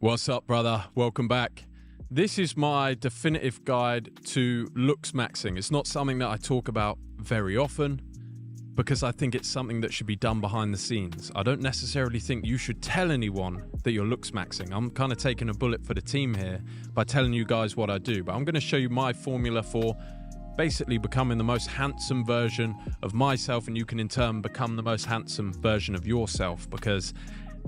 What's up, brother? Welcome back. This is my definitive guide to looksmaxing. It's not something that I talk about very often because I think it's something that should be done behind the scenes. I don't necessarily think you should tell anyone that you're looksmaxing. I'm kind of taking a bullet for the team here by telling you guys what I do, but I'm going to show you my formula for basically becoming the most handsome version of myself, and you can in turn become the most handsome version of yourself, because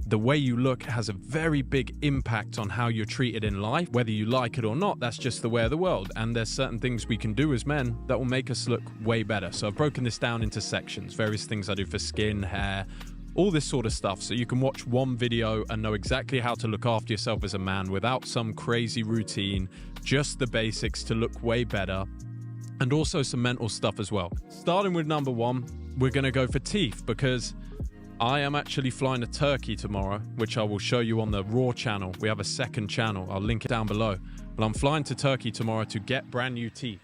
the way you look has a very big impact on how you're treated in life. Whether you like it or not, that's just the way of the world. And there's certain things we can do as men that will make us look way better. So I've broken this down into sections, various things I do for skin, hair, all this sort of stuff. So you can watch one video and know exactly how to look after yourself as a man without some crazy routine, just the basics to look way better. And also some mental stuff as well. Starting with number one, we're going to go for teeth, because I am actually flying to Turkey tomorrow, which I will show you on the Raw channel. We have a second channel. I'll link it down below. But I'm flying to Turkey tomorrow to get brand new teeth.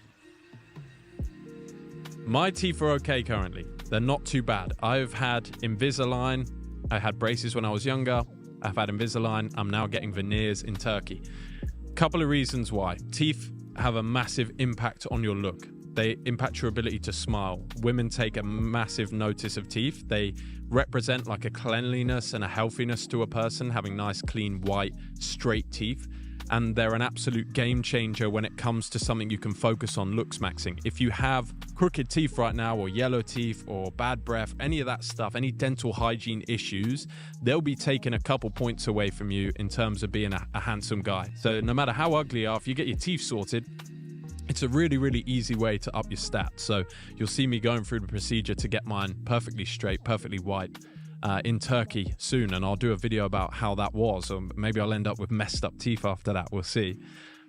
My teeth are okay currently. They're not too bad. I've had Invisalign. I had braces when I was younger. I've had Invisalign. I'm now getting veneers in Turkey. Couple of reasons why. Teeth have a massive impact on your look. They impact your ability to smile. Women take a massive notice of teeth. They represent like a cleanliness and a healthiness to a person, having nice, clean, white, straight teeth. And they're an absolute game changer when it comes to something you can focus on, looksmaxing. If you have crooked teeth right now, or yellow teeth, or bad breath, any of that stuff, any dental hygiene issues, they'll be taking a couple points away from you in terms of being a handsome guy. So no matter how ugly you are, if you get your teeth sorted, it's a really, really easy way to up your stats. So you'll see me going through the procedure to get mine perfectly straight, perfectly white in Turkey soon. And I'll do a video about how that was. Or maybe I'll end up with messed up teeth after that. We'll see.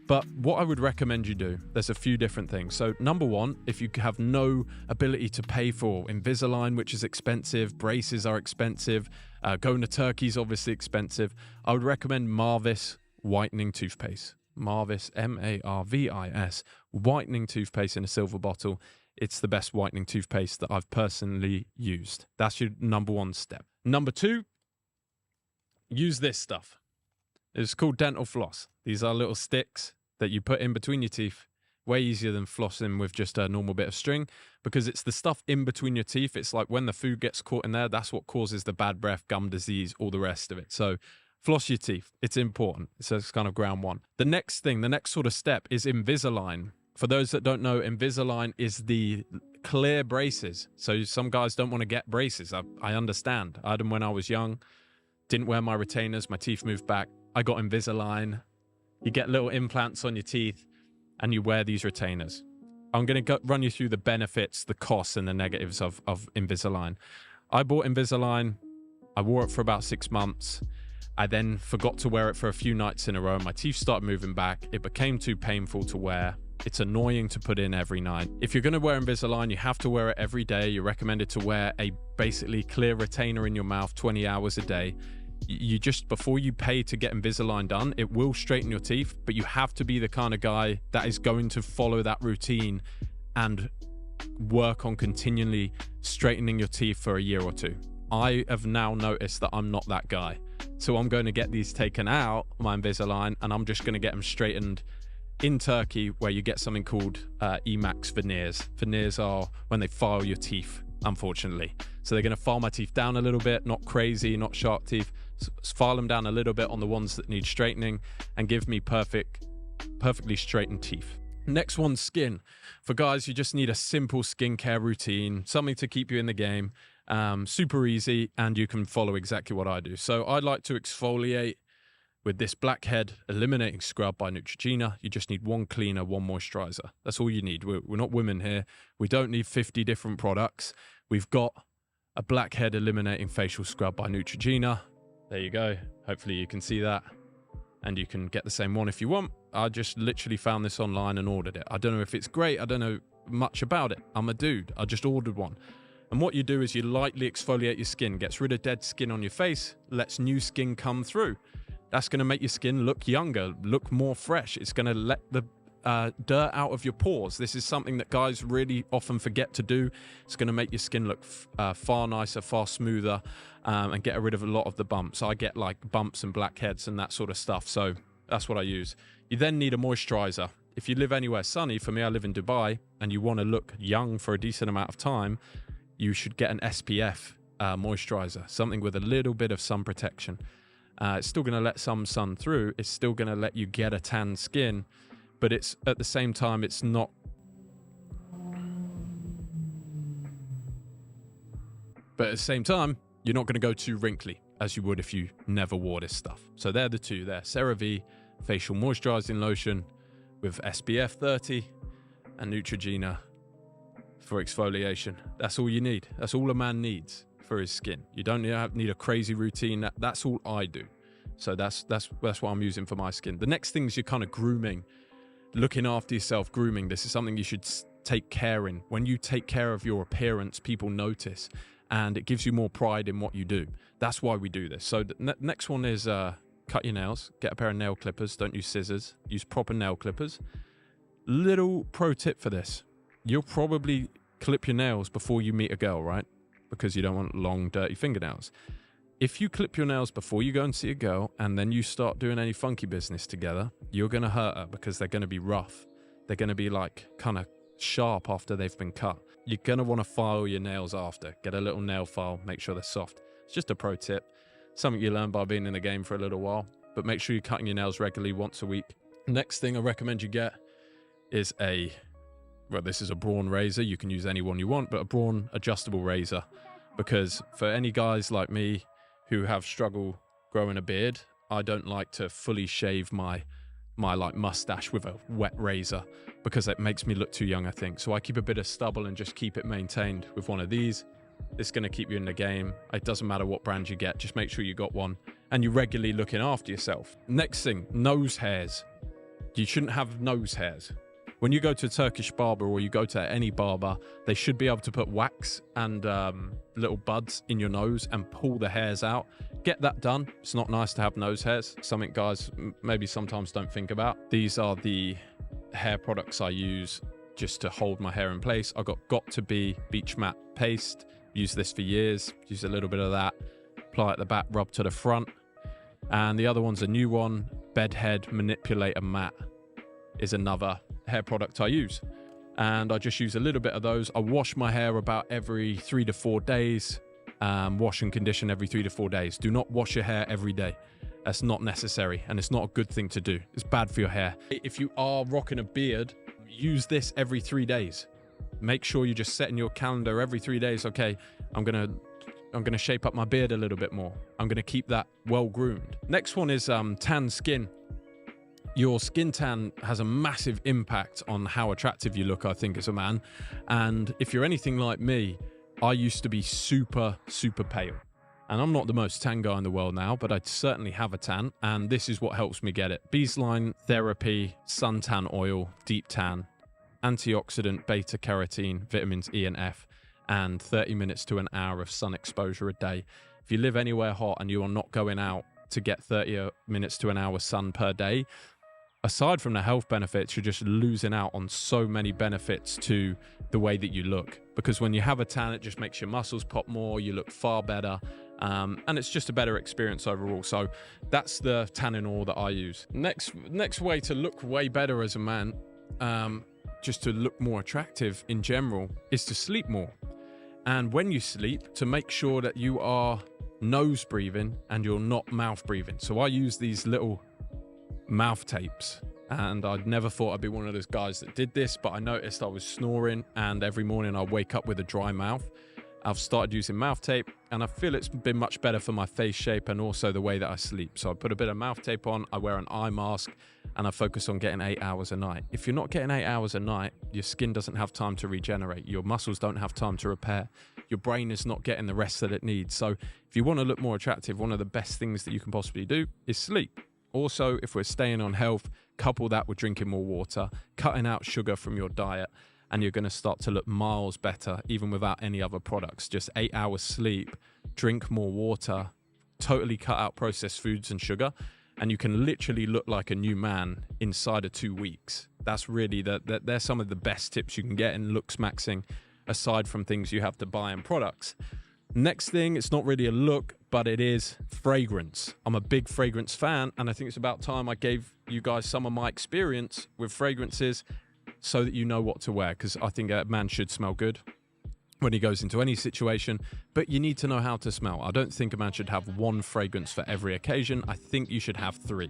But what I would recommend you do, there's a few different things. So number one, if you have no ability to pay for Invisalign, which is expensive, braces are expensive, going to Turkey is obviously expensive, I would recommend Marvis whitening toothpaste. Marvis, M-A-R-V-I-S, whitening toothpaste in a silver bottle. It's the best whitening toothpaste that I've personally used. That's your number one step. Number two, use this stuff. It's called dental floss. These are little sticks that you put in between your teeth. Way easier than flossing with just a normal bit of string, because it's the stuff in between your teeth. It's like when the food gets caught in there, that's what causes the bad breath, gum disease, all the rest of it. So floss your teeth. It's important. So it's kind of ground one. The next thing, the next sort of step is Invisalign. For those that don't know, Invisalign is the clear braces. So some guys don't want to get braces. I understand. I had them when I was young. Didn't wear my retainers. My teeth moved back. I got Invisalign. You get little implants on your teeth and you wear these retainers. I'm going to run you through the benefits, the costs, and the negatives of Invisalign. I bought Invisalign. I wore it for about 6 months. I then forgot to wear it for a few nights in a row. My teeth started moving back. It became too painful to wear. It's annoying to put in every night. If you're going to wear Invisalign, you have to wear it every day. You're recommended to wear a basically clear retainer in your mouth 20 hours a day. You just, before you pay to get Invisalign done, it will straighten your teeth, but you have to be the kind of guy that is going to follow that routine and work on continually straightening your teeth for a year or two. I have now noticed that I'm not that guy. So I'm going to get these taken out, my Invisalign, and I'm just going to get them straightened in Turkey, where you get something called Emax veneers. Veneers are when they file your teeth, unfortunately. So they're going to file my teeth down a little bit, not crazy, not sharp teeth. File them down a little bit on the ones that need straightening and give me perfectly straightened teeth. Next one, skin. For guys, you just need a simple skincare routine, something to keep you in the game. Super easy, and you can follow exactly what I do. So I like to exfoliate with this Blackhead Eliminating Scrub by Neutrogena. You just need one cleaner, one moisturizer. That's all you need. We're not women here. We don't need 50 different products. We've got a Blackhead Eliminating Facial Scrub by Neutrogena. There you go. Hopefully you can see that. And you can get the same one if you want. I just literally found this online and ordered it. I don't know if it's great. I don't know much about it. I'm a dude. I just ordered one. And what you do is you lightly exfoliate your skin, gets rid of dead skin on your face, lets new skin come through. That's going to make your skin look younger, look more fresh. It's going to let the dirt out of your pores. This is something that guys really often forget to do. It's going to make your skin look far nicer, far smoother, and get rid of a lot of the bumps. I get like bumps and blackheads and that sort of stuff, so that's what I use. You then need a moisturizer. If you live anywhere sunny, for me, I live in Dubai, and you want to look young for a decent amount of time, you should get an SPF moisturizer, something with a little bit of sun protection. It's still going to let some sun through. It's still going to let you get a tan skin, but it's at the same time, it's not. But at the same time, you're not going to go too wrinkly as you would if you never wore this stuff. So they're the two there. CeraVe facial moisturizing lotion with SPF 30 and Neutrogena for exfoliation. That's all you need. That's all a man needs for his skin. You don't need a crazy routine. That's all I do. So that's what I'm using for my skin. The next thing is your kind of grooming, looking after yourself. Grooming. This is something you should take care in. When you take care of your appearance, people notice, and it gives you more pride in what you do. That's why we do this. So the next one is cut your nails. Get a pair of nail clippers. Don't use scissors. Use proper nail clippers. Little pro tip for this. You'll probably clip your nails before you meet a girl, right? Because you don't want long, dirty fingernails. If you clip your nails before you go and see a girl, and then you start doing any funky business together, you're going to hurt her because they're going to be rough. They're going to be like kind of sharp after they've been cut. You're going to want to file your nails after. Get a little nail file, make sure they're soft. It's just a pro tip. Something you learn by being in the game for a little while, but make sure you're cutting your nails regularly once a week. Next thing I recommend you get is this is a Braun razor. You can use any one you want, but a Braun adjustable razor, because for any guys like me who have struggle growing a beard, I don't like to fully shave my like mustache with a wet razor because it makes me look too young, I think. So I keep a bit of stubble and just keep it maintained with one of these. It's going to keep you in the game. It doesn't matter what brand you get. Just make sure you got one and you're regularly looking after yourself. Next thing, nose hairs. You shouldn't have nose hairs. When you go to a Turkish barber or you go to any barber, they should be able to put wax and little buds in your nose and pull the hairs out. Get that done. It's not nice to have nose hairs. Something guys maybe sometimes don't think about. These are the hair products I use just to hold my hair in place. I got to be beach mat paste. Used this for years. Use a little bit of that. Apply at the back, rub to the front. And the other one's a new one. Bedhead Manipulator Matte is another hair product I use. And I just use a little bit of those. I wash my hair about every 3 to 4 days. Wash and condition every 3 to 4 days. Do not wash your hair every day. That's not necessary, and it's not a good thing to do. It's bad for your hair. If you are rocking a beard, use this every 3 days. Make sure you just set in your calendar every 3 days. Okay, I'm gonna shape up my beard a little bit more. I'm gonna keep that well groomed. Next one is tan skin. Your skin tan has a massive impact on how attractive you look, I think, as a man. And if you're anything like me, I used to be super, super pale. And I'm not the most tan guy in the world now, but I certainly have a tan. And this is what helps me get it. Beesline Therapy, Suntan Oil, Deep Tan, Antioxidant, Beta Carotene, Vitamins E and F, and 30 minutes to an hour of sun exposure a day. If you live anywhere hot and you are not going out to get 30 minutes to an hour sun per day, aside from the health benefits, you're just losing out on so many benefits to the way that you look. Because when you have a tan, it just makes your muscles pop more, you look far better, and it's just a better experience overall. So that's the tanning oil that I use. Next way to look way better as a man, just to look more attractive in general, is to sleep more. And when you sleep, to make sure that you are nose breathing and you're not mouth breathing. So I use these little mouth tapes, and I'd never thought I'd be one of those guys that did this, but I noticed I was snoring, and every morning I wake up with a dry mouth. I've started using mouth tape, and I feel it's been much better for my face shape and also the way that I sleep. So I put a bit of mouth tape on, I wear an eye mask, and I focus on getting 8 hours a night. If you're not getting 8 hours a night, your skin doesn't have time to regenerate, your muscles don't have time to repair, your brain is not getting the rest that it needs. So if you want to look more attractive, one of the best things that you can possibly do is sleep. Also, if we're staying on health, couple that with drinking more water, cutting out sugar from your diet, and you're going to start to look miles better, even without any other products. Just 8 hours sleep, drink more water, totally cut out processed foods and sugar, and you can literally look like a new man inside of 2 weeks. That's really they're some of the best tips you can get in Looksmaxing, aside from things you have to buy in products. Next thing, it's not really a look, but it is fragrance. I'm a big fragrance fan, and I think it's about time I gave you guys some of my experience with fragrances so that you know what to wear, because I think a man should smell good when he goes into any situation, but you need to know how to smell. I don't think a man should have one fragrance for every occasion. I think you should have 3.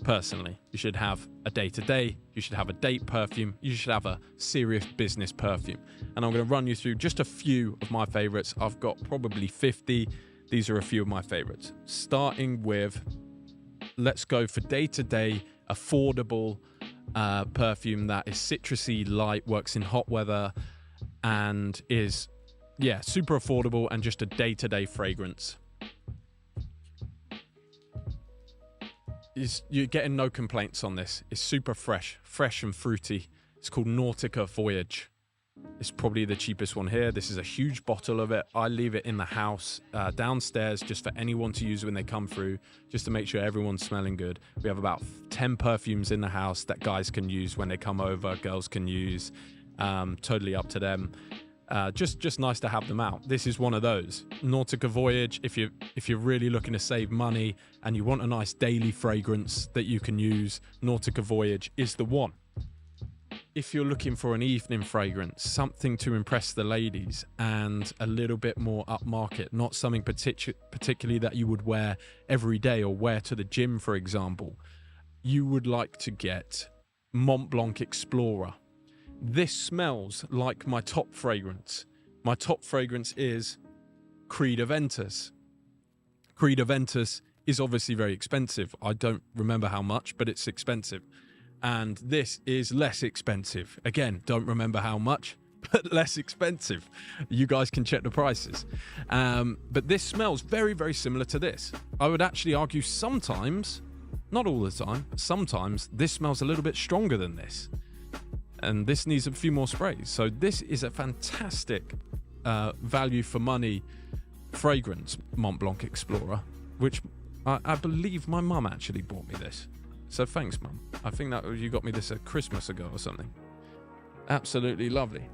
Personally, you should have a day-to-day, you should have a date perfume, you should have a serious business perfume. And I'm going to run you through just a few of my favorites. I've got probably 50. These are a few of my favorites. Starting with, let's go for day-to-day, affordable perfume that is citrusy, light, works in hot weather, and is, super affordable and just a day-to-day fragrance. You're getting no complaints on this. It's super fresh and fruity. It's called Nautica Voyage. It's probably the cheapest one here. This is a huge bottle of it. I leave it in the house downstairs just for anyone to use when they come through, just to make sure everyone's smelling good. We have about 10 perfumes in the house that guys can use when they come over, girls can use. Totally up to them. Just nice to have them out. This is one of those. Nautica Voyage, if you're really looking to save money and you want a nice daily fragrance that you can use, Nautica Voyage is the one. If you're looking for an evening fragrance, something to impress the ladies and a little bit more upmarket, not something particularly that you would wear every day or wear to the gym, for example, you would like to get Mont Blanc Explorer. This smells like my top fragrance. My top fragrance is Creed Aventus. Creed Aventus is obviously very expensive. I don't remember how much, but it's expensive. And this is less expensive. Again, don't remember how much, but less expensive. You guys can check the prices. But this smells very, very similar to this. I would actually argue sometimes, not all the time, but sometimes this smells a little bit stronger than this. And this needs a few more sprays. So this is a fantastic value for money fragrance, Mont Blanc Explorer, which I believe my mum actually bought me this. So thanks, Mum. I think that you got me this at Christmas ago or something. Absolutely lovely.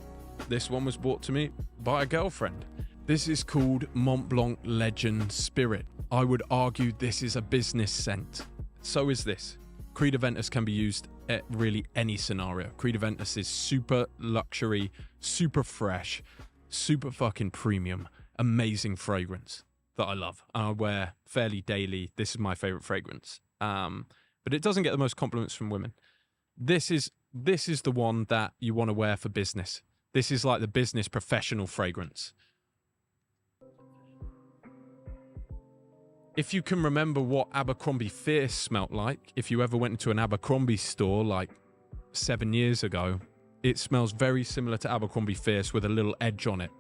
This one was bought to me by a girlfriend. This is called Mont Blanc Legend Spirit. I would argue this is a business scent. So is this. Creed Aventus can be used at really any scenario. Creed Aventus is super luxury, super fresh, super fucking premium, amazing fragrance that I love. I wear fairly daily. This is my favorite fragrance. But it doesn't get the most compliments from women. This is the one that you want to wear for business. This is like the business professional fragrance. If you can remember what Abercrombie Fierce smelt like, if you ever went into an Abercrombie store like 7 years ago, it smells very similar to Abercrombie Fierce with a little edge on it.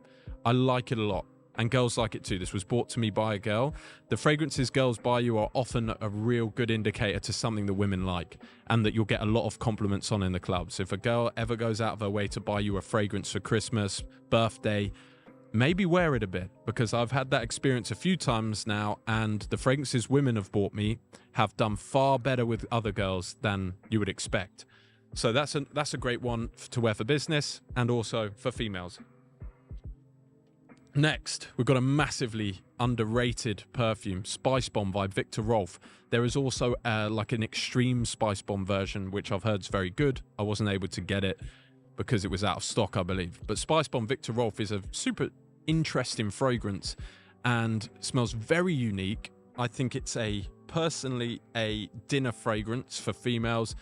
I like it a lot, and girls like it too. This was bought to me by a girl. The fragrances girls buy you are often a real good indicator to something the women like, and that you'll get a lot of compliments on in the club. So if a girl ever goes out of her way to buy you a fragrance for Christmas, birthday, maybe wear it a bit, because I've had that experience a few times now, and the fragrances women have bought me have done far better with other girls than you would expect. So that's a great one to wear for business and also for females. Next, we've got a massively underrated perfume, Spice Bomb by Victor Rolf. There is also like an extreme Spice Bomb version, which I've heard is very good. I wasn't able to get it because it was out of stock, I believe. But Spice Bomb Victor Rolf is a super interesting fragrance and smells very unique. I think it's personally a dinner fragrance for females,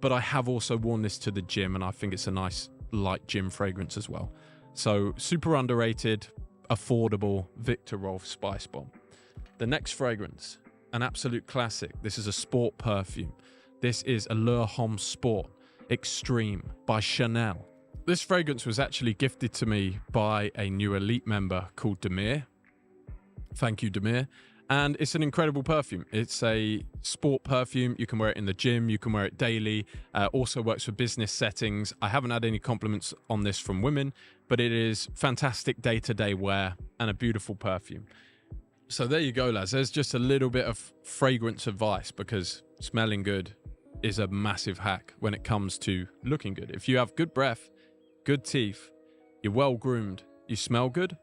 but I have also worn this to the gym, and I think it's a nice light gym fragrance as well. So super underrated, affordable Victor Rolf Spice Bomb. The next fragrance, an absolute classic. This is a sport perfume. This is Allure Homme Sport Extreme by Chanel. This fragrance was actually gifted to me by a new elite member called Demir. Thank you, Demir. And it's an incredible perfume. It's a sport perfume. You can wear it in the gym. You can wear it daily. Also works for business settings. I haven't had any compliments on this from women, but it is fantastic day-to-day wear and a beautiful perfume. So there you go, lads. There's just a little bit of fragrance advice, because smelling good is a massive hack when it comes to looking good. If you have good breath, good teeth, you're well groomed, you smell good,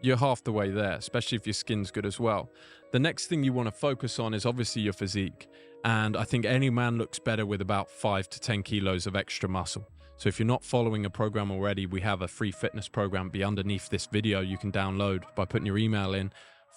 you're half the way there, especially if your skin's good as well. The next thing you want to focus on is obviously your physique. And I think any man looks better with about 5 to 10 kilos of extra muscle. So if you're not following a program already, we have a free fitness program be underneath this video you can download by putting your email in.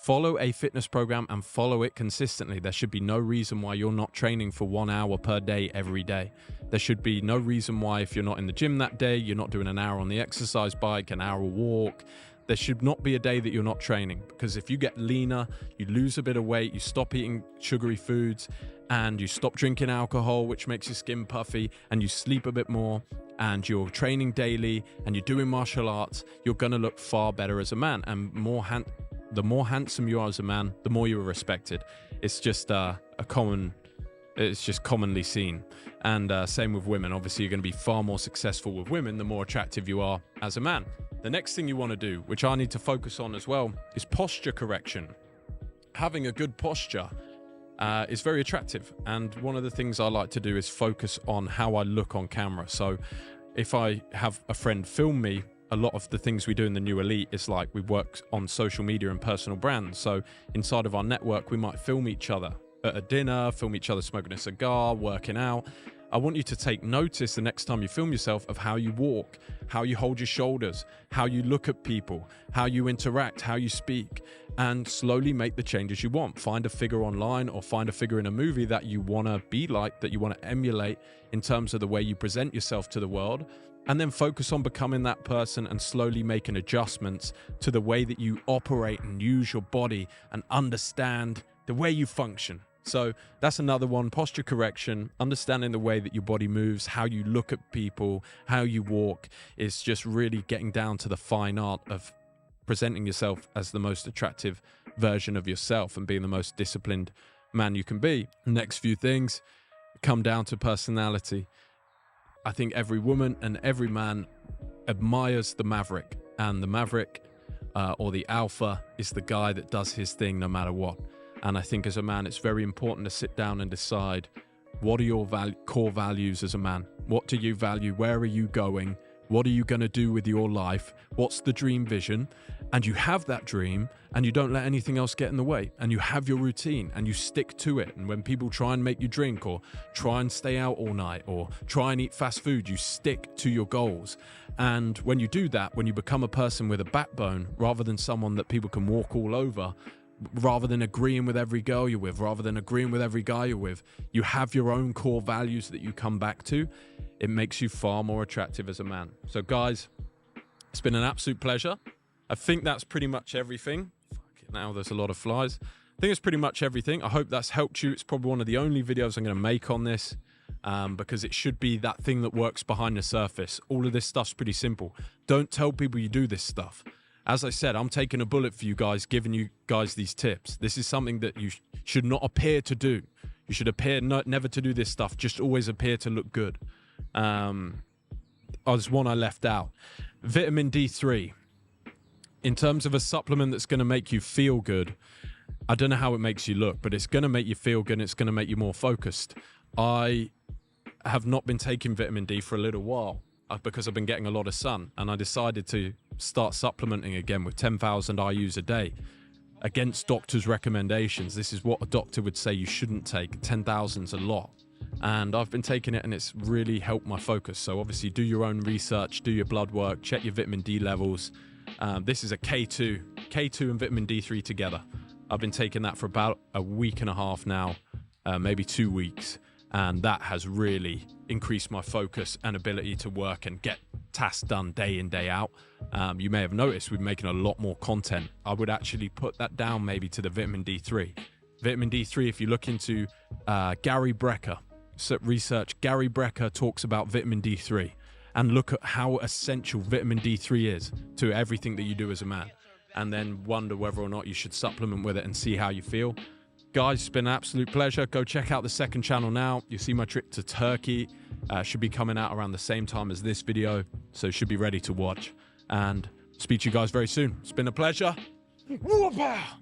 Follow a fitness program and follow it consistently. There should be no reason why you're not training for 1 hour per day every day. There should be no reason why, if you're not in the gym that day, you're not doing an hour on the exercise bike, an hour walk. There should not be a day that you're not training, because if you get leaner, you lose a bit of weight, you stop eating sugary foods, and you stop drinking alcohol, which makes your skin puffy, and you sleep a bit more, and you're training daily, and you're doing martial arts, you're going to look far better as a man. And the more handsome you are as a man, the more you are respected. It's just it's just commonly seen. And same with women. Obviously, you're going to be far more successful with women the more attractive you are as a man. The next thing you want to do, which I need to focus on as well, is posture correction. Having a good posture is very attractive. And one of the things I like to do is focus on how I look on camera. So if I have a friend film me, a lot of the things we do in the New Elite is like we work on social media and personal brands. So inside of our network, we might film each other at a dinner, film each other smoking a cigar, working out. I want you to take notice the next time you film yourself of how you walk, how you hold your shoulders, how you look at people, how you interact, how you speak, and slowly make the changes you want. Find a figure online or find a figure in a movie that you want to be like, that you want to emulate in terms of the way you present yourself to the world, and then focus on becoming that person and slowly making adjustments to the way that you operate and use your body and understand the way you function. So that's another one, posture correction, understanding the way that your body moves, how you look at people, how you walk, is just really getting down to the fine art of presenting yourself as the most attractive version of yourself and being the most disciplined man you can be. Next few things come down to personality. I think every woman and every man admires the maverick, and the maverick or the alpha is the guy that does his thing no matter what. And I think as a man, it's very important to sit down and decide, what are your core values as a man? What do you value? Where are you going? What are you going to do with your life? What's the dream vision? And you have that dream, and you don't let anything else get in the way. And you have your routine, and you stick to it. And when people try and make you drink, or try and stay out all night, or try and eat fast food, you stick to your goals. And when you do that, when you become a person with a backbone, rather than someone that people can walk all over, rather than agreeing with every girl you're with, rather than agreeing with every guy you're with, you have your own core values that you come back to. It makes you far more attractive as a man. So guys, it's been an absolute pleasure. I think that's pretty much everything. Now there's a lot of flies. I think it's pretty much everything. I hope that's helped you. It's probably one of the only videos I'm going to make on this, because it should be that thing that works behind the surface. All of this stuff's pretty simple. Don't tell people you do this stuff. As I said, I'm taking a bullet for you guys, giving you guys these tips. This is something that you should not appear to do. You should appear never to do this stuff. Just always appear to look good. There's one I left out. Vitamin D3. In terms of a supplement that's going to make you feel good, I don't know how it makes you look, but it's going to make you feel good and it's going to make you more focused. I have not been taking vitamin D for a little while, because I've been getting a lot of sun, and I decided to start supplementing again with 10,000 IUs a day against doctors' recommendations. This is what a doctor would say you shouldn't take. 10,000's a lot. And I've been taking it, and it's really helped my focus. So obviously do your own research, do your blood work, check your vitamin D levels. This is a K2 and vitamin D3 together. I've been taking that for about a week and a half now, maybe 2 weeks. And that has really increased my focus and ability to work and get tasks done day in, day out. You may have noticed we're making a lot more content. I would actually put that down maybe to the vitamin D3. Vitamin D3, if you look into Gary Brecker, research, Gary Brecker talks about vitamin D3, and look at how essential vitamin D3 is to everything that you do as a man, and then wonder whether or not you should supplement with it and see how you feel. Guys, it's been an absolute pleasure. Go check out the second channel now. You see my trip to Turkey should be coming out around the same time as this video, so should be ready to watch. And speak to you guys very soon. It's been a pleasure. Whoop-ah!